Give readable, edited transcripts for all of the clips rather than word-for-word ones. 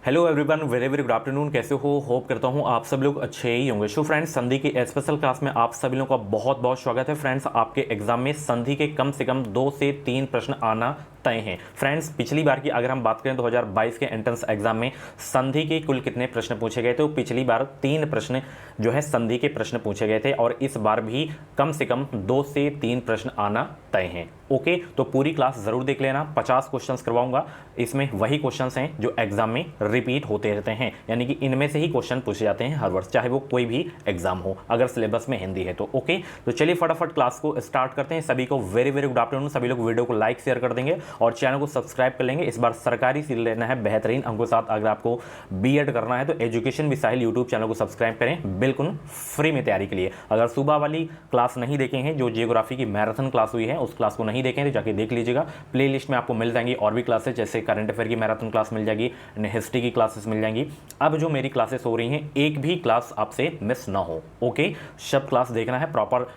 Hello everyone, very very good afternoon. कैसे हो? Hope करता हूँ आप सब लोग अच्छे ही होंगे। सो फ्रेंड्स, संधि की स्पेशल क्लास में आप सभी लोगों का बहुत बहुत स्वागत है। फ्रेंड्स, आपके एग्जाम में संधि के कम से कम 2 से 3 प्रश्न आना तय हैं। फ्रेंड्स, पिछली बार की अगर हम बात करें 2022 के एंट्रेंस एग्जाम में संधि के कुल कितने प्रश्न पूछे गए थे, तो पिछली बार 3 प्रश्न जो है संधि के प्रश्न पूछे गए थे और इस बार भी कम से कम 2 से 3 प्रश्न आना तय हैं। ओके, तो पूरी क्लास जरूर देख लेना। 50 क्वेश्चंस करवाऊंगा। इसमें वही क्वेश्चंस हैं जो एग्जाम में रिपीट होते रहते हैं, यानी कि इनमें से ही क्वेश्चन पूछे जाते हैं हर वर्ष, चाहे वो कोई भी एग्जाम हो, अगर सिलेबस में हिंदी है तो। ओके, तो चलिए फटाफट क्लास को स्टार्ट करते हैं। सभी को वेरी वेरी गुड आफ्टरनून। सभी लोग वीडियो को लाइक शेयर कर देंगे और चैनल को सब्सक्राइब कर लेंगे। इस बार सरकारी सील लेना है बेहतरीन अंकों के साथ। अगर आपको बीएड करना है तो एजुकेशन मिसाइल यूट्यूब चैनल को सब्सक्राइब करें, बिल्कुल फ्री में तैयारी के लिए। अगर सुबह वाली क्लास नहीं देखे हैं, जो जियोग्राफी की मैराथन क्लास हुई है, उस क्लास को नहीं देखें तो जाके देख लीजिएगा। प्लेलिस्ट में आपको मिल जाएंगी और भी क्लासेस, जैसे करंट अफेयर की मैराथन क्लास मिल जाएगी, हिस्ट्री की क्लासेस मिल जाएंगी। अब जो मेरी क्लासेस हो रही हैं, एक भी क्लास आपसे मिस ना हो। ओके, सब क्लास देखना है, प्रॉपर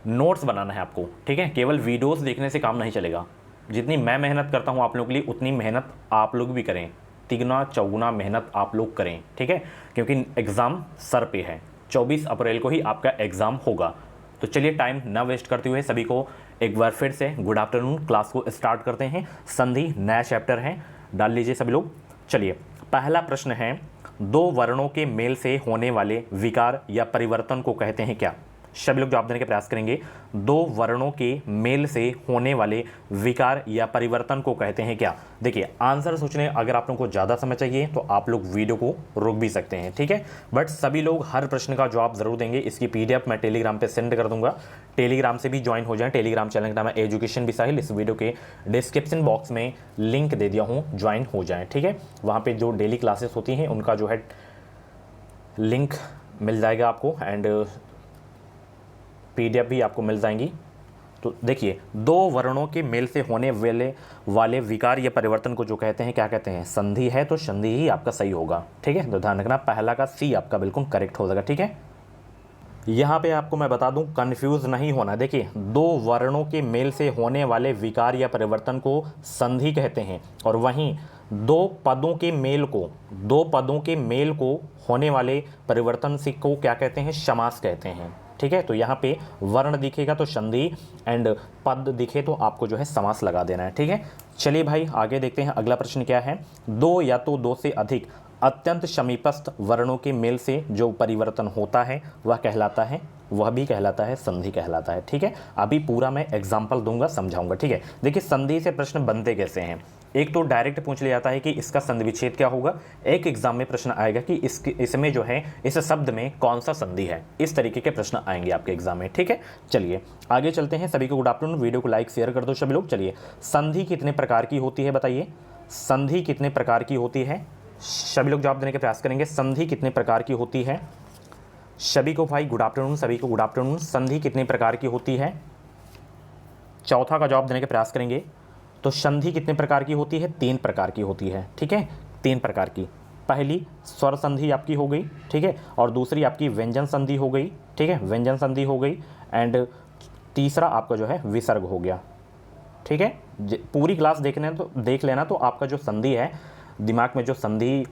नोट्स बनाना है आपको, ठीक है। केवल वीडियोस देखने से काम नहीं चलेगा। जितनी मैं मेहनत करता हूं आप लोगों के लिए, उतनी मेहनत आप लोग भी करें। तिगुना चौगुना मेहनत आप लोग करें, ठीक है, क्योंकि एग्ज़ाम सर पे है। 24 अप्रैल को ही आपका एग्ज़ाम होगा। तो चलिए टाइम ना वेस्ट करते हुए सभी को एक बार फिर से गुड आफ्टरनून। क्लास को स्टार्ट करते हैं। संधि नया चैप्टर है, डाल लीजिए सभी लोग। चलिए, पहला प्रश्न है, 2 वर्णों के मेल से होने वाले विकार या परिवर्तन को कहते हैं क्या? सभी लोग जवाब देने के प्रयास करेंगे। 2 वर्णों के मेल से होने वाले विकार या परिवर्तन को कहते हैं क्या? देखिए, आंसर सोचने अगर आप लोगों को ज़्यादा समय चाहिए तो आप लोग वीडियो को रोक भी सकते हैं, ठीक है, बट सभी लोग हर प्रश्न का जवाब जरूर देंगे। इसकी पीडीएफ मैं टेलीग्राम पे सेंड कर दूंगा। टेलीग्राम से भी ज्वाइन हो जाएं। टेलीग्राम चैनल का नाम है एजुकेशन मिसाइल। इस वीडियो के डिस्क्रिप्शन बॉक्स में लिंक दे दिया हूँ, ज्वाइन हो जाएं, ठीक है। वहाँ पर जो डेली क्लासेस होती हैं उनका जो है लिंक मिल जाएगा आपको, एंड पीडीएफ भी आपको मिल जाएंगी। तो देखिए, 2 वर्णों के मेल से होने वाले विकार या परिवर्तन को जो कहते हैं, क्या कहते हैं? संधि है, तो संधि ही आपका सही होगा, ठीक है। तो ध्यान रखना, पहला का सी आपका बिल्कुल करेक्ट हो जाएगा, ठीक है। यहाँ पे आपको मैं बता दूं, कंफ्यूज नहीं होना। देखिए, 2 वर्णों के मेल से होने वाले विकार या परिवर्तन को संधि कहते हैं, और वहीं 2 पदों के मेल को होने वाले परिवर्तन से को क्या कहते हैं? समास कहते हैं, ठीक है। तो यहाँ पे वर्ण दिखेगा तो संधि, एंड पद दिखे तो आपको जो है समास लगा देना है, ठीक है। चलिए भाई आगे देखते हैं। अगला प्रश्न क्या है? 2 या तो 2 से अधिक अत्यंत समीपस्थ वर्णों के मेल से जो परिवर्तन होता है वह भी कहलाता है संधि कहलाता है, ठीक है। अभी पूरा मैं एग्जाम्पल दूंगा, समझाऊंगा, ठीक है। देखिए, संधि से प्रश्न बनते कैसे हैं। एक तो डायरेक्ट पूछ लिया जाता है कि इसका संधि विच्छेद क्या होगा। एक एग्जाम में प्रश्न आएगा कि इसमें जो है इस शब्द में कौन सा संधि है। इस तरीके के प्रश्न आएंगे आपके एग्जाम में, ठीक है। चलिए आगे चलते हैं। सभी को गुड आफ्टरनून। वीडियो को लाइक शेयर कर दो सभी लोग। चलिए, संधि कितने प्रकार की होती है बताइए? संधि कितने प्रकार की होती है? सभी लोग जवाब देने का प्रयास करेंगे। संधि कितने प्रकार की होती है? सभी को भाई गुड आफ्टरनून, सभी को गुड आफ्टरनून। संधि कितने प्रकार की होती है? चौथा का जवाब देने का प्रयास करेंगे। तो संधि कितने प्रकार की होती है? 3 प्रकार की होती है, ठीक है, 3 प्रकार की। पहली स्वर संधि आपकी हो गई, ठीक है, और दूसरी आपकी व्यंजन संधि हो गई, ठीक है, व्यंजन संधि हो गई, एंड तीसरा आपका जो है विसर्ग हो गया, ठीक है। पूरी क्लास देख लेना तो आपका जो संधि है, दिमाग में जो संधि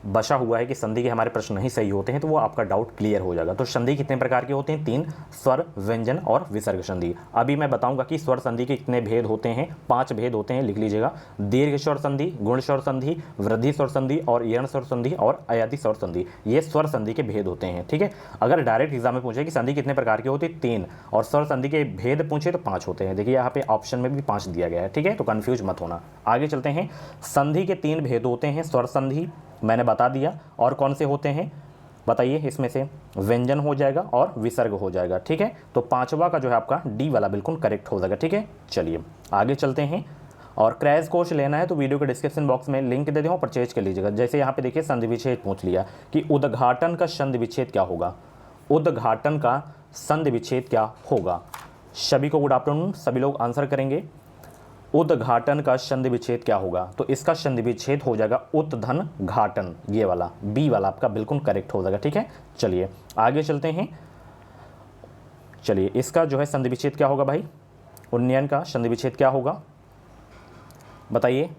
बचा हुआ है कि संधि के हमारे प्रश्न नहीं सही होते हैं, तो वो आपका डाउट क्लियर हो जाएगा। तो संधि कितने प्रकार के होते हैं? 3, स्वर, व्यंजन और विसर्ग संधि। अभी मैं बताऊंगा कि स्वर संधि के कितने भेद होते हैं। 5 भेद होते हैं, लिख लीजिएगा। दीर्घ स्वर संधि, गुण स्वर संधि, वृद्धि स्वर संधि और यण स्वर संधि और अयाति स्वर संधि। ये स्वर संधि के भेद होते हैं, ठीक है। अगर डायरेक्ट एग्जाम में पूछे कि संधि कितने प्रकार की होती है, 3, और स्वर संधि के भेद पूछे तो 5 होते हैं। देखिए यहाँ पे ऑप्शन में भी 5 दिया गया है, ठीक है, तो कंफ्यूज मत होना। आगे चलते हैं। संधि के 3 भेद होते हैं। स्वर संधि मैंने बता दिया, और कौन से होते हैं बताइए? इसमें से व्यंजन हो जाएगा और विसर्ग हो जाएगा, ठीक है। तो 5वां का जो है आपका डी वाला बिल्कुल करेक्ट हो जाएगा, ठीक है। चलिए आगे चलते हैं। और क्रैश कोर्स लेना है तो वीडियो के डिस्क्रिप्शन बॉक्स में लिंक दे दूँ, परचेज कर लीजिएगा। जैसे यहाँ पे देखिए, संधि विच्छेद पूछ लिया कि उद्घाटन का संधि विच्छेद क्या होगा? उद्घाटन का संधि विच्छेद क्या होगा? सभी को गुड आफ्टरनून। सभी लोग आंसर करेंगे। उद्घाटन का संधि विच्छेद क्या होगा? तो इसका संधि विच्छेद हो जाएगा उत्धन घाटन, ये वाला बी वाला आपका बिल्कुल करेक्ट हो जाएगा, ठीक है। चलिए आगे चलते हैं। चलिए, इसका जो है संधि विच्छेद क्या होगा भाई? उन्नयन का संधि विच्छेद क्या होगा बताइए?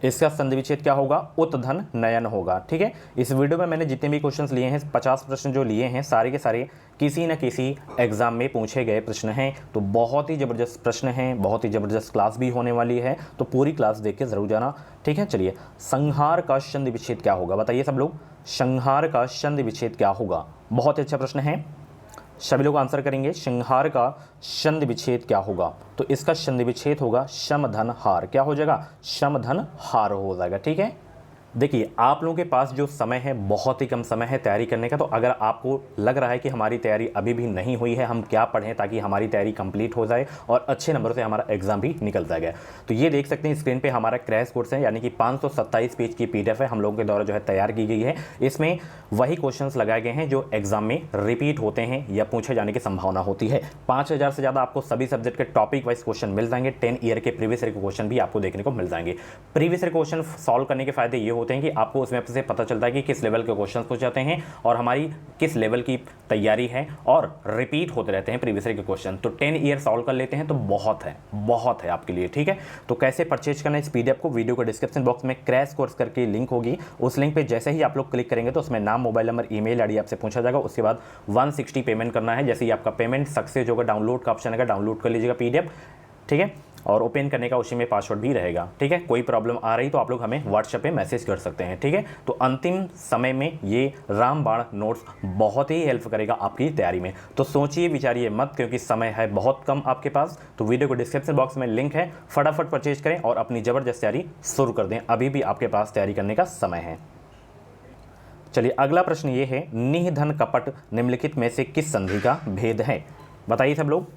इसका संधि विच्छेद क्या होगा? उत धन नयन होगा। ठीक है, इस वीडियो में मैंने जितने भी क्वेश्चंस लिए हैं 50 प्रश्न जो लिए हैं सारे के सारे किसी न किसी एग्जाम में पूछे गए प्रश्न हैं। तो बहुत ही ज़बरदस्त प्रश्न हैं, बहुत ही ज़बरदस्त क्लास भी होने वाली है, तो पूरी क्लास देख के ज़रूर जाना। ठीक है, चलिए संहार का संधि विच्छेद क्या होगा बताइए सब लोग, संहार का संधि विच्छेद क्या होगा? बहुत अच्छा प्रश्न है, सभी लोग आंसर करेंगे। संहार का संधि विच्छेद क्या होगा? तो इसका संधि विच्छेद होगा शम धन हार। क्या हो जाएगा? शम धन हार हो जाएगा। ठीक है, देखिए आप लोगों के पास जो समय है बहुत ही कम समय है तैयारी करने का। तो अगर आपको लग रहा है कि हमारी तैयारी अभी भी नहीं हुई है, हम क्या पढ़ें ताकि हमारी तैयारी कंप्लीट हो जाए और अच्छे नंबर से हमारा एग्जाम भी निकल जाएगा, तो ये देख सकते हैं स्क्रीन पे हमारा क्रैश कोर्स है, यानी कि 527 पेज की PDF है, हम लोगों के द्वारा जो है तैयार की गई है। इसमें वही क्वेश्चन लगाए गए हैं जो एग्जाम में रिपीट होते हैं या पूछे जाने की संभावना होती है। 5000 से ज़्यादा आपको सभी सब्जेक्ट के टॉपिक वाइज क्वेश्चन मिल जाएंगे। 10 ईयर के प्रीवियस ईयर के क्वेश्चन भी आपको देखने को मिल जाएंगे। प्रीवियस ईयर क्वेश्चन सॉल्व करने के फायदे ये होते हैं कि आपको उसमें से पता चलता है कि किस लेवल के क्वेश्चंस पूछे जाते हैं और हमारी किस लेवल की तैयारी है, और रिपीट होते रहते हैं प्रीवियस ईयर के क्वेश्चन। तो 10 ईयर सॉल्व कर लेते हैं तो बहुत है आपके लिए। ठीक है, तो कैसे परचेज करना है इस PDF को, वीडियो के डिस्क्रिप्शन बॉक्स में क्रैश कोर्स करके लिंक होगी, उस लिंक पे जैसे ही आप लोग क्लिक करेंगे तो उसमें नाम, मोबाइल नंबर, ईमेल आईडी आपसे पूछा जाएगा। उसके बाद 160 पेमेंट करना है। जैसे ही आपका पेमेंट सक्सेस होगा, डाउनलोड का ऑप्शन है, डाउनलोड कर लीजिएगा PDF। ठीक है, और ओपन करने का उसी में पासवर्ड भी रहेगा। ठीक है, कोई प्रॉब्लम आ रही तो आप लोग हमें व्हाट्सएप पे मैसेज कर सकते हैं। ठीक है, तो अंतिम समय में ये रामबाण नोट्स बहुत ही हेल्प करेगा आपकी तैयारी में। तो सोचिए विचारिए मत, क्योंकि समय है बहुत कम आपके पास। तो वीडियो को डिस्क्रिप्शन बॉक्स में लिंक है, फटाफट परचेज करें और अपनी ज़बरदस्त तैयारी शुरू कर दें। अभी भी आपके पास तैयारी करने का समय है। चलिए अगला प्रश्न ये है, निधन कपट निम्नलिखित में से किस संधि का भेद है? बताइए सब लोग।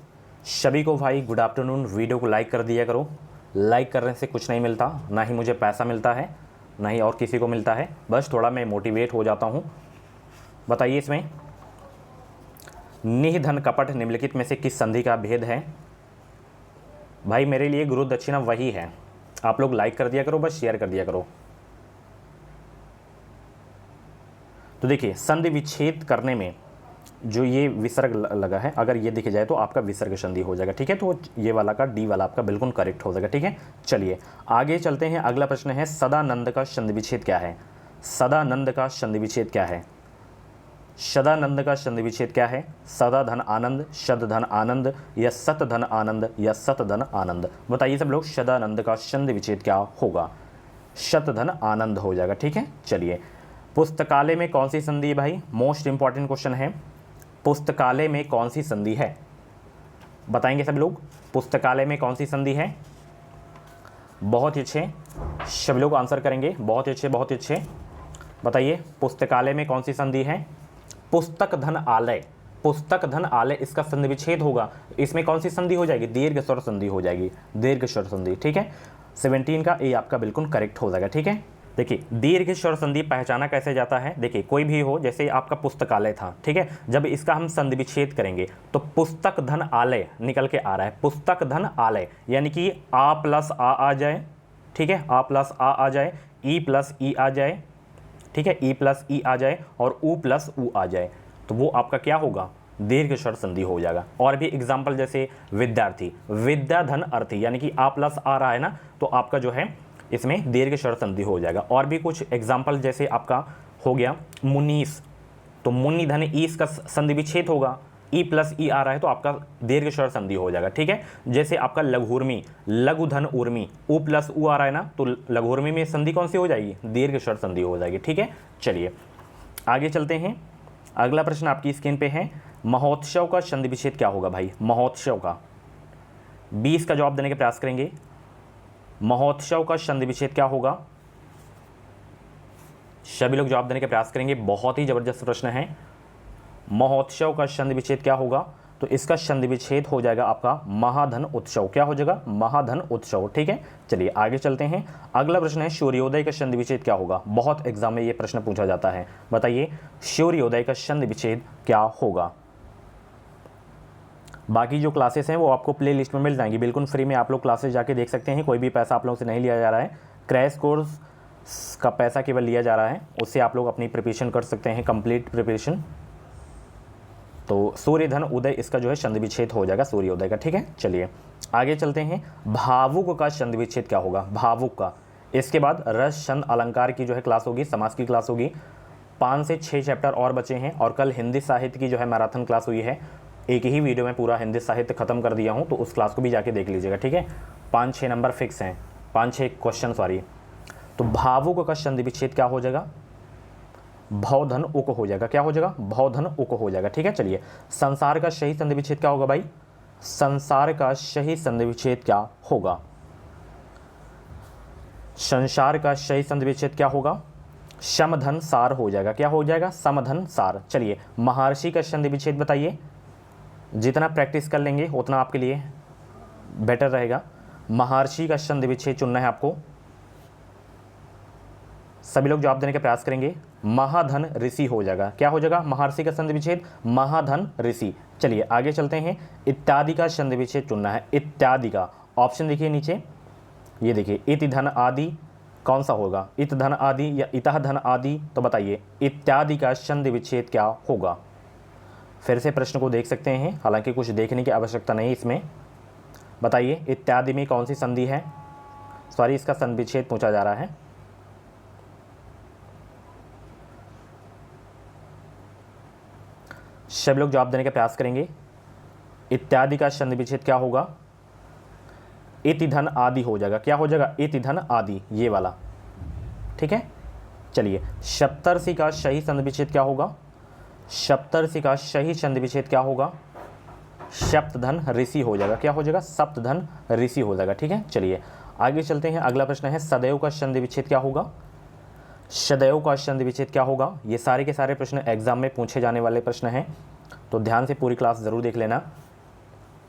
सभी को भाई गुड आफ्टरनून। वीडियो को लाइक कर दिया करो, लाइक करने से कुछ नहीं मिलता, ना ही मुझे पैसा मिलता है, ना ही और किसी को मिलता है, बस थोड़ा मैं मोटिवेट हो जाता हूँ। बताइए इसमें निधन कपट निम्नलिखित में से किस संधि का भेद है? भाई मेरे लिए गुरु दक्षिणा वही है। आप लोग लाइक कर दिया करो, बस शेयर कर दिया करो। तो देखिए संधि विच्छेद करने में जो ये विसर्ग लगा है, अगर ये दिख जाए तो आपका विसर्ग संधि हो जाएगा। ठीक है, तो ये वाला का डी वाला आपका बिल्कुल करेक्ट हो जाएगा। ठीक है, चलिए आगे चलते हैं। अगला प्रश्न है, सदानंद का संधि विच्छेद क्या है? सदानंद का संधि विच्छेद क्या है? सदानंद का संधि विच्छेद क्या है? सदा धन आनंद, शद धन आनंद, या सत धन आनंद, या सत धन आनंद? बताइए सब लोग, सदानंद का संधि विच्छेद क्या होगा? शत धन आनंद हो जाएगा। ठीक है, चलिए पुस्तकालय में कौन सी संधि है भाई? मोस्ट इंपॉर्टेंट क्वेश्चन है। पुस्तकालय में कौन सी संधि है? बताएंगे सब लोग, पुस्तकालय में कौन सी संधि है? बहुत ही अच्छे, सभी लोग आंसर करेंगे। बहुत अच्छे, बहुत अच्छे। बताइए पुस्तकालय में कौन सी संधि है? पुस्तक धन आलय, पुस्तक धन आलय इसका संधि विच्छेद होगा। इसमें कौन सी संधि हो जाएगी? दीर्घ स्वर संधि हो जाएगी, दीर्घ स्वर संधि। ठीक है, 17 का ए आपका बिल्कुल करेक्ट हो जाएगा। ठीक है, देखिए दीर्घ स्वर संधि पहचाना कैसे जाता है? देखिए कोई भी हो, जैसे आपका पुस्तकालय था, ठीक है, जब इसका हम संधि विच्छेद करेंगे तो पुस्तक धन आलय निकल के आ रहा है। पुस्तक धन आलय यानी कि आ प्लस आ जाए। ठीक है, आ प्लस आ जाए, ई प्लस ई आ जाए। ठीक है, ई प्लस ई आ जाए और ऊ प्लस ऊ आ जाए, तो वो आपका क्या होगा? दीर्घ स्वर संधि हो जाएगा। और भी एग्जाम्पल जैसे विद्यार्थी, विद्या धन अर्थी, यानी कि आ प्लस आ रहा है ना, तो आपका जो है इसमें दीर्घ स्वर संधि हो जाएगा। और भी कुछ एग्जाम्पल जैसे आपका हो गया मुनीस, तो मुनि धन ईस का संधि विच्छेद होगा। ई प्लस ई आ रहा है तो आपका दीर्घ स्वर संधि हो जाएगा। ठीक है, जैसे आपका लघुर्मी, लघु धन उर्मी, ऊ प्लस ऊ आ रहा है ना, तो लघुर्मी में संधि कौन सी हो जाएगी? दीर्घ स्वर संधि हो जाएगी। ठीक है, चलिए आगे चलते हैं। अगला प्रश्न आपकी स्क्रीन पे है, महोत्सव का संधि विच्छेद क्या होगा भाई? महोत्सव का 20 का जवाब देने का प्रयास करेंगे। महोत्सव का संधि विच्छेद क्या होगा? सभी लोग जवाब देने का प्रयास करेंगे। बहुत ही जबरदस्त प्रश्न है। महोत्सव का संधि विच्छेद क्या होगा? तो इसका संधि विच्छेद हो जाएगा आपका महाधन उत्सव। क्या हो जाएगा? महाधन उत्सव। ठीक है, चलिए आगे चलते हैं। अगला प्रश्न है, सूर्योदय का संधि विच्छेद क्या होगा? बहुत एग्जाम में ये प्रश्न पूछा जाता है। बताइए सूर्योदय का संधि विच्छेद क्या होगा? बाकी जो क्लासेस हैं वो आपको प्ले लिस्ट में मिल जाएंगी, बिल्कुल फ्री में आप लोग क्लासेस जाके देख सकते हैं। कोई भी पैसा आप लोगों से नहीं लिया जा रहा है। क्रैश कोर्स का पैसा केवल लिया जा रहा है, उससे आप लोग अपनी प्रिपरेशन कर सकते हैं, कंप्लीट प्रिपरेशन। तो सूर्य धन उदय इसका जो है संधि विच्छेद हो जाएगा सूर्योदय का। ठीक है, चलिए आगे चलते हैं। भावुक का संधि विच्छेद क्या होगा? भावुक का, इसके बाद रस छंद अलंकार की जो है क्लास होगी, समास की क्लास होगी। 5 से 6 चैप्टर और बचे हैं और कल हिंदी साहित्य की जो है मैराथन क्लास हुई है। एक ही वीडियो में पूरा हिंदी साहित्य खत्म कर दिया हूँ, तो उस क्लास को भी जाके देख लीजिएगा, ठीक है। 5-6 नंबर फिक्स हैं, 5-6 क्वेश्चन सॉरी। तो भावुक का संधि विच्छेद क्या हो जाएगा? भवधन उक हो जाएगा। क्या हो जाएगा? भवधन उक हो जाएगा, ठीक है। चलिए, संसार का सही संधि विच्छेद क्या होगा भाई? संसार का सही संधि विच्छेद क्या होगा? संसार का सही संधि विच्छेद क्या होगा? समधन सार हो जाएगा। क्या हो जाएगा? समधन सार। चलिए, महर्षि का संधि विच्छेद बताइए। जितना प्रैक्टिस कर लेंगे उतना आपके लिए बेटर रहेगा। महर्षि का संधि विच्छेद चुनना है आपको। सभी लोग जवाब देने का प्रयास करेंगे। महाधन ऋषि हो जाएगा। क्या हो जाएगा? महर्षि का संधि विच्छेद महाधन ऋषि। चलिए आगे चलते हैं। इत्यादि का संधि विच्छेद चुनना है। इत्यादि का ऑप्शन देखिए नीचे, ये देखिए, इति धन आदि कौन सा होगा? इत धन आदि या इतः धन आदि? तो बताइए इत्यादि का संधि विच्छेद क्या होगा? फिर से प्रश्न को देख सकते हैं, हालांकि कुछ देखने की आवश्यकता नहीं इसमें। बताइए इत्यादि में कौन सी संधि है? सॉरी, इसका संधि विच्छेद पूछा जा रहा है। सब लोग जवाब देने का प्रयास करेंगे। इत्यादि का संधि विच्छेद क्या होगा? इति धन आदि हो जाएगा। क्या हो जाएगा? इति धन आदि, ये वाला, ठीक है। चलिए, सप्तर्षि का सही संधि विच्छेद क्या होगा? सप्तर्षि का सही संधि विच्छेद क्या होगा? सप्तधन ऋषि हो जाएगा। क्या हो जाएगा? सप्तधन ऋषि हो जाएगा, ठीक है। चलिए आगे चलते हैं। अगला प्रश्न है सदैव का संधि विच्छेद क्या होगा? सदैव का संधि विच्छेद क्या होगा? ये सारे के सारे प्रश्न एग्जाम में पूछे जाने वाले प्रश्न हैं, तो ध्यान से पूरी क्लास जरूर देख लेना।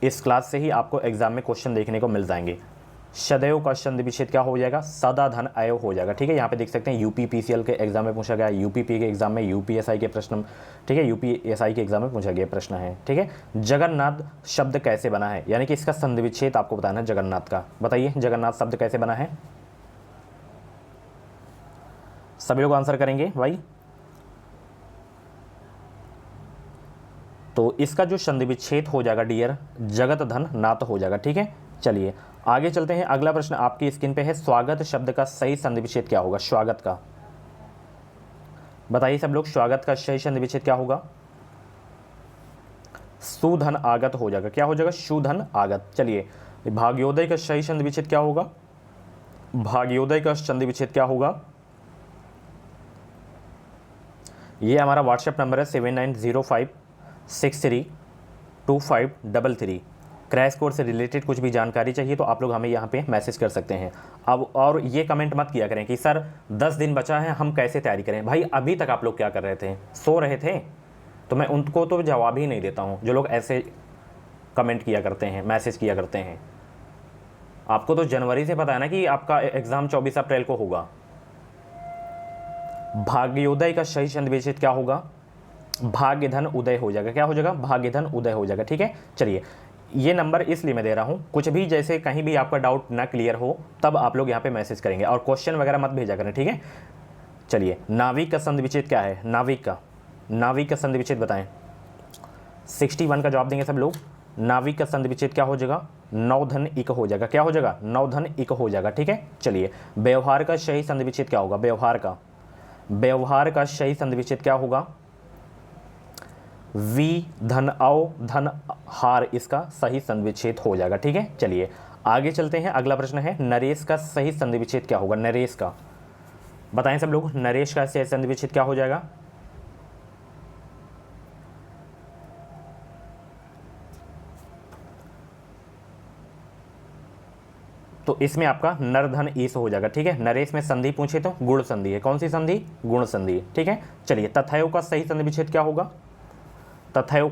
इस क्लास से ही आपको एग्जाम में क्वेश्चन देखने को मिल जाएंगे। सदैव का संधि विच्छेद क्या हो जाएगा? सदा धन अयव हो जाएगा, ठीक है। यहाँ पे देख सकते हैं यूपीपीसीएल के एग्जाम में पूछा गया, यूपीपी के एग्जाम में, यूपीएसआई के प्रश्न, ठीक है, यूपीएसआई के एग्जाम में पूछा गया प्रश्न है, ठीक है। जगन्नाथ शब्द कैसे बना है? यानी कि इसका संधि विच्छेद आपको बताना है जगन्नाथ का। बताइए जगन्नाथ शब्द कैसे बना है? सभी लोग आंसर करेंगे भाई। तो इसका जो संधि विच्छेद हो जाएगा डियर, जगत धन नाथ हो जाएगा, ठीक है। चलिए आगे चलते हैं। अगला प्रश्न आपकी स्क्रीन पे है, स्वागत शब्द का सही संधि विच्छेद क्या होगा? स्वागत का बताइए सब लोग, स्वागत का सही संधि विच्छेद क्या होगा? सुधन आगत हो जाएगा। क्या हो जाएगा? सुधन आगत। चलिए, भाग्योदय का सही संधि विच्छेद क्या होगा? भाग्योदय का संधि विच्छेद क्या होगा? ये हमारा व्हाट्सएप नंबर है 7905632533। क्रैश कोर्स से रिलेटेड कुछ भी जानकारी चाहिए तो आप लोग हमें यहाँ पे मैसेज कर सकते हैं। अब और ये कमेंट मत किया करें कि सर 10 दिन बचा है, हम कैसे तैयारी करें। भाई अभी तक आप लोग क्या कर रहे थे? सो रहे थे? तो मैं उनको तो जवाब ही नहीं देता हूँ जो लोग ऐसे कमेंट किया करते हैं, मैसेज किया करते हैं। आपको तो जनवरी से पता है ना कि आपका एग्ज़ाम 24 अप्रैल को होगा। भाग्योदय का सही संधि विच्छेद क्या होगा? भाग्य धन उदय हो जाएगा। क्या हो जाएगा? भाग्य धन उदय हो जाएगा, ठीक है। चलिए, ये नंबर इसलिए मैं दे रहा हूँ, कुछ भी जैसे कहीं भी आपका डाउट ना क्लियर हो तब आप लोग यहाँ पे मैसेज करेंगे और क्वेश्चन वगैरह मत भेजा करें, ठीक है। चलिए, नाविक का संधि विच्छेद क्या है? नाविक का संधि विच्छेद बताएं। 61 का जवाब देंगे सब लोग। नाविक का संधि विच्छेद क्या हो जाएगा? नौधन इक हो जाएगा। क्या हो जाएगा? नौधन इक हो जाएगा, ठीक है। चलिए, व्यवहार का सही संधि विच्छेद क्या होगा? व्यवहार का सही संधि विच्छेद क्या होगा? वी धन औ धन हार, इसका सही संधि विच्छेद हो जाएगा, ठीक है। चलिए आगे चलते हैं। अगला प्रश्न है, नरेश का सही संधि विच्छेद क्या होगा? नरेश का बताएं सब लोग, नरेश का सही संधि विच्छेद क्या हो जाएगा? तो इसमें आपका नरधन ईस हो जाएगा, ठीक है। नरेश में संधि पूछे तो गुण संधि है। कौन सी संधि? गुण संधि, ठीक है। चलिए, तथैव का सही संधि विच्छेद क्या होगा? तथैव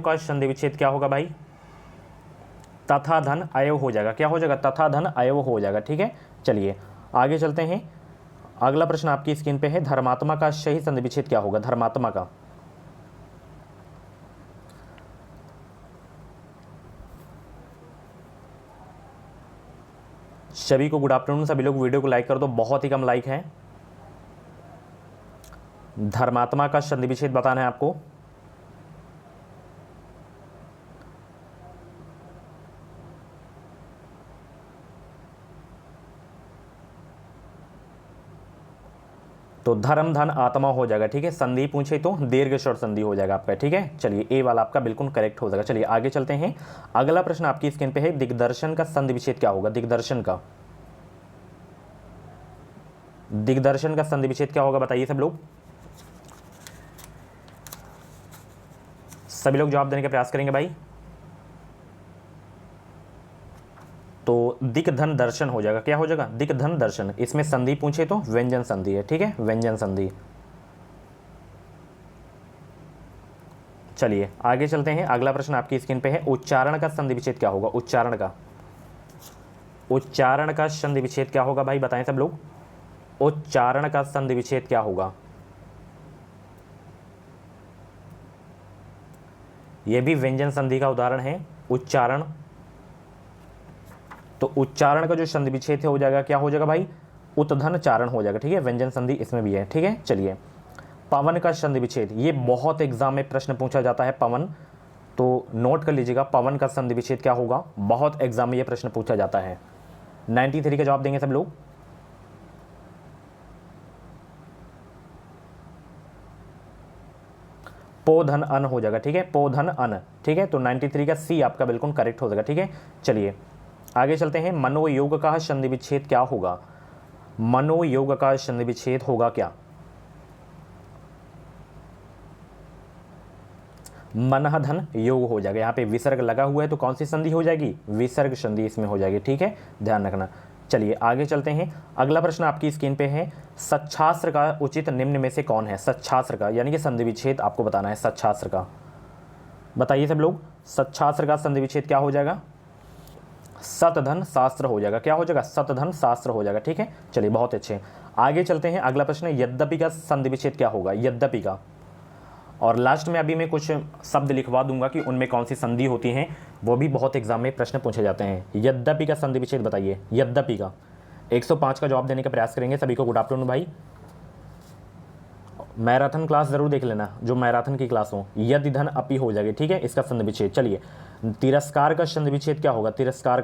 का संधि विच्छेद क्या होगा भाई? तथा धन अयव हो जाएगा। क्या हो जाएगा? तथा धन अयव हो जाएगा, ठीक है। चलिए आगे चलते हैं। अगला प्रश्न आपकी स्क्रीन पे है, धर्मात्मा का सही संधि विच्छेद क्या होगा? धर्मात्मा का सभी को गुड आफ्टरनून। सभी लोग वीडियो को लाइक कर दो, बहुत ही कम लाइक है। धर्मात्मा का संधि विच्छेद बताना है आपको। तो धर्म धन आत्मा हो जाएगा, ठीक है। संधि पूछे तो दीर्घ स्वर संधि हो जाएगा आपका, ठीक है। चलिए ए वाला आपका बिल्कुल करेक्ट हो जाएगा। चलिए आगे चलते हैं। अगला प्रश्न आपकी स्क्रीन पे है, दिग्दर्शन का संधि विच्छेद क्या होगा? दिग्दर्शन का संधि विच्छेद क्या होगा बताइए सब लोग। सभी लोग जवाब देने का प्रयास करेंगे भाई। तो दिक धन दर्शन हो जाएगा। क्या हो जाएगा? दिक धन दर्शन। इसमें संधि पूछे तो व्यंजन संधि है, ठीक है, व्यंजन संधि। चलिए आगे चलते हैं। अगला प्रश्न आपकी स्क्रीन पे है, उच्चारण का संधि विच्छेद क्या होगा? उच्चारण का संधि विच्छेद क्या होगा भाई बताएं सब लोग। उच्चारण का संधि विच्छेद क्या होगा? यह भी व्यंजन संधि का उदाहरण है, उच्चारण। तो उच्चारण का जो संधि विच्छेद हो जाएगा, क्या हो जाएगा भाई? उत्धन चारण हो जाएगा, ठीक है। व्यंजन संधि इसमें भी है, ठीक है। चलिए पवन का संधि विच्छेद, ये बहुत एग्जाम में प्रश्न पूछा जाता है, पवन। तो नोट कर लीजिएगा, पवन का संधि विच्छेद क्या होगा? बहुत एग्जाम में ये प्रश्न पूछा जाता है। 93 का जवाब देंगे सब लोग। पोधन अन हो जाएगा, ठीक है, पोधन अन, ठीक है। तो 93 का सी आपका बिल्कुल करेक्ट हो जाएगा, ठीक है। चलिए आगे चलते हैं। मनोयोग का संधि विच्छेद क्या होगा? मनोयोग का संधि विच्छेद होगा क्या? मनः धन योग हो जाएगा। यहाँ पे विसर्ग लगा हुआ है तो कौन सी संधि हो जाएगी? विसर्ग संधि इसमें हो जाएगी, ठीक है, ध्यान रखना। चलिए आगे चलते हैं। अगला प्रश्न आपकी स्क्रीन पे है, सच्छास्त्र का उचित निम्न में से कौन है? सच्छास्त्र का यानी कि संधि विच्छेद आपको बताना है। सच्छास्त्र का बताइए सब लोग। सच्छास्त्र का संधि विच्छेद क्या हो जाएगा? सतधन शास्त्र हो जाएगा। क्या हो जाएगा? सतधन शास्त्र हो जाएगा, ठीक है। चलिए बहुत अच्छे। आगे चलते हैं। अगला प्रश्न है, यद्यपि का संधि विच्छेद क्या होगा? यद्यपि का। और लास्ट में अभी मैं कुछ शब्द लिखवा दूंगा कि उनमें कौन सी संधि होती हैं, वो भी बहुत एग्जाम में प्रश्न पूछे जाते हैं। यद्यपि का संधि विच्छेद बताइए। यद्यपि का 105 का जवाब देने का प्रयास करेंगे। सभी को गुड आफ्टरनून भाई। मैराथन क्लास जरूर देख लेना, जो मैराथन की क्लास हो। यदि धन अपि हो जाएगी, ठीक है, इसका संधि विच्छेद। चलिए तिरस्कार का संधि विच्छेद क्या होगा? तिरस्कार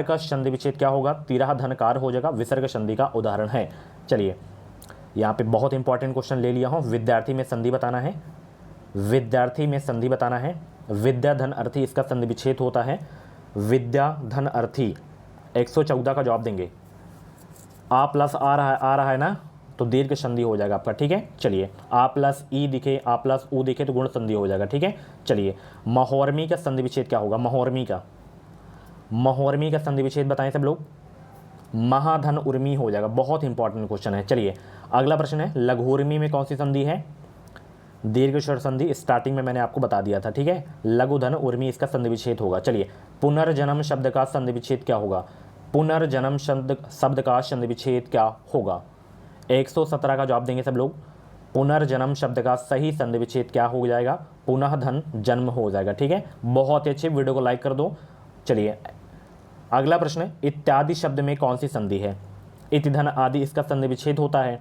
का संधि विच्छेद क्या होगा? तिरह धनकार हो जाएगा, विसर्ग संधि का उदाहरण है। चलिए यहाँ पे बहुत इंपॉर्टेंट क्वेश्चन ले लिया हूँ। विद्यार्थी में संधि बताना है, विद्यार्थी में संधि बताना है। विद्या धन अर्थी इसका संधि विच्छेद होता है। विद्या धन अर्थी 114 का जवाब देंगे। आ प्लस आ रहा है ना, तो दीर्घ संधि हो जाएगा आपका, ठीक है। चलिए आ प्लस ई दिखे, आ प्लस ऊ दिखे तो गुण संधि हो जाएगा, ठीक है। चलिए महोर्मी का संधि विच्छेद क्या होगा? महोर्मी का संधि विच्छेद बताएं सब लोग। महाधन उर्मी हो जाएगा। बहुत इंपॉर्टेंट क्वेश्चन है। चलिए अगला प्रश्न है, लघुर्मी में कौन सी संधि है? दीर्घ स्वर संधि स्टार्टिंग में मैंने आपको बता दिया था, ठीक है। लघु धन उर्मी इसका संधि विच्छेद होगा। चलिए पुनर्जन्म शब्द का संधि विच्छेद क्या होगा? पुनर्जन्म शब्द का संधि विच्छेद क्या होगा? 117 का जवाब देंगे सब लोग। पुनर्जन्म शब्द का सही संधि विच्छेद क्या हो जाएगा? पुनः धन जन्म हो जाएगा, ठीक है। बहुत अच्छे, वीडियो को लाइक कर दो। चलिए अगला प्रश्न, इत्यादि शब्द में कौन सी संधि है? इति धन आदि इसका संधि विच्छेद होता है।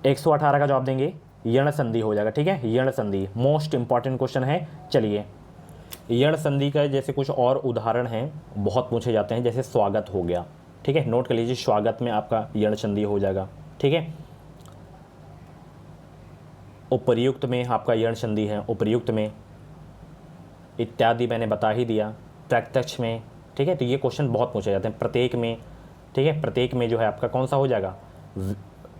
118 का जवाब देंगे। यण संधि हो जाएगा, ठीक है, यण संधि मोस्ट इंपॉर्टेंट क्वेश्चन है। चलिए यण संधि का जैसे कुछ और उदाहरण हैं, बहुत पूछे जाते हैं, जैसे स्वागत हो गया, ठीक है, नोट कर लीजिए। स्वागत में आपका यण संधि हो जाएगा, ठीक है। उपर्युक्त में आपका यण संधि है, उपर्युक्त में। इत्यादि मैंने बता ही दिया। प्रत्यक्ष में, ठीक है। तो ये क्वेश्चन बहुत पूछे जाते हैं। प्रत्येक में, ठीक है, प्रत्येक में जो है आपका कौन सा हो जाएगा?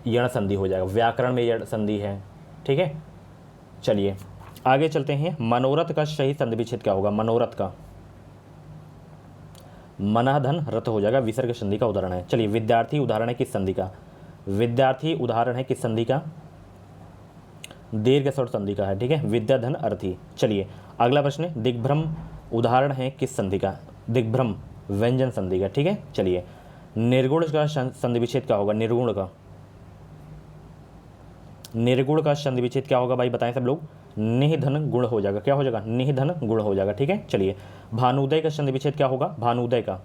यण संधि हो जाएगा। व्याकरण में यण संधि है, ठीक है। चलिए आगे चलते हैं। मनोरथ का सही संधि विच्छेद क्या होगा? मनोरथ का मनःधन रथ हो जाएगा, विसर्ग संधि का उदाहरण है। चलिए विद्यार्थी उदाहरण है किस संधि का? विद्यार्थी उदाहरण है किस संधि का? दीर्घ स्वर संधि का है, ठीक है, विद्या धन अर्थी। चलिए अगला प्रश्न है, दिग्भ्रम उदाहरण है किस संधि का? दिग्भ्रम व्यंजन संधि का, ठीक है। चलिए निर्गुण का संधि विच्छेद क्या होगा? निर्गुण का संधि विच्छेद क्या होगा भाई बताएं सब लोग। निधन गुण हो जाएगा। क्या हो जाएगा? निधन गुण हो जाएगा, ठीक है। चलिए भानुदय का संधि विच्छेद क्या होगा? भानुदय का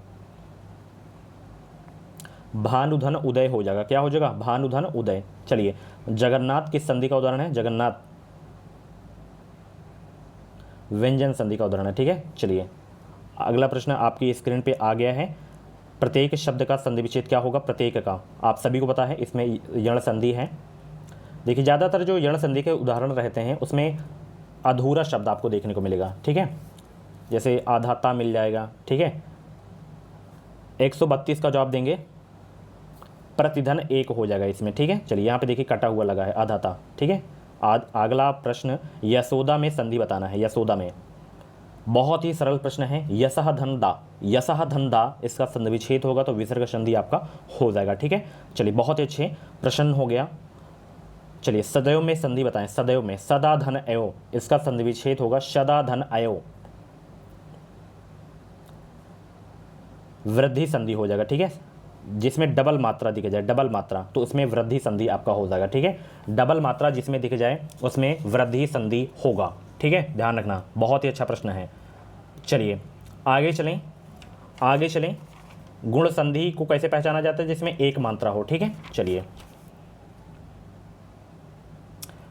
भानुधन उदय हो जाएगा। क्या हो जाएगा? भानुधन उदय। चलिए जगन्नाथ किस संधि का उदाहरण है? जगन्नाथ व्यंजन संधि का उदाहरण है, ठीक है। चलिए अगला प्रश्न आपकी स्क्रीन पे आ गया है। प्रत्येक शब्द का संधि विच्छेद क्या होगा, प्रत्येक का आप सभी को पता है, इसमें यण संधि है। देखिए ज़्यादातर जो यण संधि के उदाहरण रहते हैं उसमें अधूरा शब्द आपको देखने को मिलेगा, ठीक है, जैसे आधाता मिल जाएगा, ठीक है। 132 का जवाब देंगे प्रतिधन एक हो जाएगा इसमें, ठीक है। चलिए यहाँ पे देखिए कटा हुआ लगा है आधाता, ठीक है। अगला प्रश्न यशोदा में संधि बताना है, यशोदा में बहुत ही सरल प्रश्न है। यशः धन दा, यशः धन दा इसका संधि विच्छेद होगा तो विसर्ग संधि आपका हो जाएगा, ठीक है। चलिए बहुत अच्छे प्रश्न हो गया। चलिए सदैव में संधि बताएं, सदैव में सदा धन अयो इसका संधि विच्छेद होगा सदा धन अयो, वृद्धि संधि हो जाएगा, ठीक है। जिसमें डबल मात्रा दिख जाए, डबल मात्रा, तो उसमें वृद्धि संधि आपका हो जाएगा, ठीक है। डबल मात्रा जिसमें दिख जाए उसमें वृद्धि संधि होगा, ठीक है, ध्यान रखना। बहुत ही अच्छा प्रश्न है। चलिए आगे चलें, आगे चलें। गुण संधि को कैसे पहचाना जाता है, जिसमें एक मात्रा हो, ठीक है। चलिए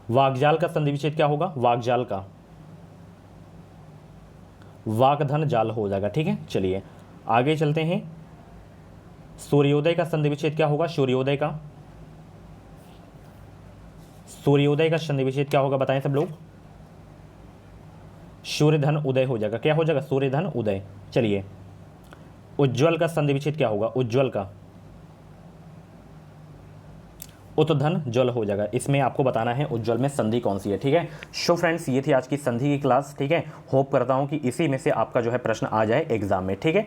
वाग्जाल का संधि विच्छेद क्या होगा, वाग्जाल का वाकधन जाल हो जाएगा, ठीक है। चलिए आगे चलते हैं। सूर्योदय का संधि विच्छेद क्या होगा, सूर्योदय का, सूर्योदय का संधि विच्छेद क्या होगा बताएं सब लोग। सूर्यधन उदय हो जाएगा, क्या हो जाएगा, सूर्यधन उदय। चलिए उज्ज्वल का संधि विच्छेद क्या होगा, उज्ज्वल का उत्धन जल हो जाएगा। इसमें आपको बताना है उज्ज्वल में संधि कौन सी है, ठीक है। सो फ्रेंड्स ये थी आज की संधि की क्लास, ठीक है। होप करता हूँ कि इसी में से आपका जो है प्रश्न आ जाए एग्जाम में, ठीक है।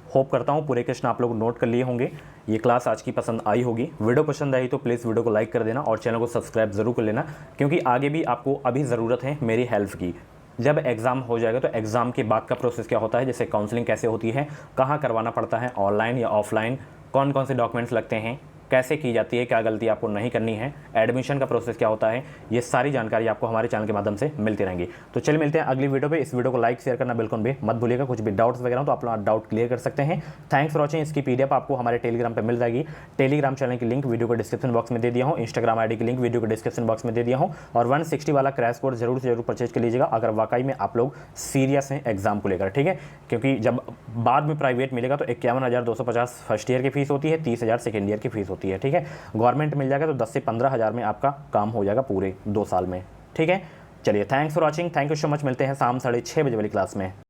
होप करता हूँ पूरे प्रश्न आप लोग नोट कर लिए होंगे। ये क्लास आज की पसंद आई होगी। वीडियो पसंद आई तो प्लीज़ वीडियो को लाइक कर देना और चैनल को सब्सक्राइब जरूर कर लेना, क्योंकि आगे भी आपको अभी ज़रूरत है मेरी हेल्प की। जब एग्ज़ाम हो जाएगा तो एग्ज़ाम के बाद का प्रोसेस क्या होता है, जैसे काउंसलिंग कैसे होती है, कहाँ करवाना पड़ता है, ऑनलाइन या ऑफलाइन, कौन कौन से डॉक्यूमेंट्स लगते हैं, कैसे की जाती है, क्या गलती आपको नहीं करनी है, एडमिशन का प्रोसेस क्या होता है, ये सारी जानकारी आपको हमारे चैनल के माध्यम से मिलती रहेंगी। तो चलिए मिलते हैं अगली वीडियो पे। इस वीडियो को लाइक शेयर करना बिल्कुल भी मत भूलिएगा। कुछ भी डाउट्स वगैरह हो तो आप लोग डाउट क्लियर कर सकते हैं। Thanks for watching. इसकी पीडीएफ आपको हमारे टेलीग्राम पर मिल जाएगी। टेलीग्राम चैनल की लिंक वीडियो को डिस्क्रिप्शन बॉक्स में दे दिया हूँ, इंस्टाग्राम आईडी की लिंक वीडियो को डिस्क्रिप्शन बॉक्स में दे दिया हूँ, और 160 वाला क्रैश कोर्स जरूर से जरूर परचेज कर लीजिएगा अगर वाकई में आप लोग सीरियस हैं एग्जाम को लेकर, ठीक है। क्योंकि जब बाद में प्राइवेट मिलेगा तो 51,250 फर्स्ट ईयर की फीस होती है, 30,000 सेकेंड ईयर की फीस होती है, ठीक है। गवर्नमेंट मिल जाएगा तो 10 से 15 हज़ार में आपका काम हो जाएगा पूरे 2 साल में, ठीक है। चलिए thanks for watching, thank you so much. मिलते हैं शाम 6:30 बजे वाली क्लास में।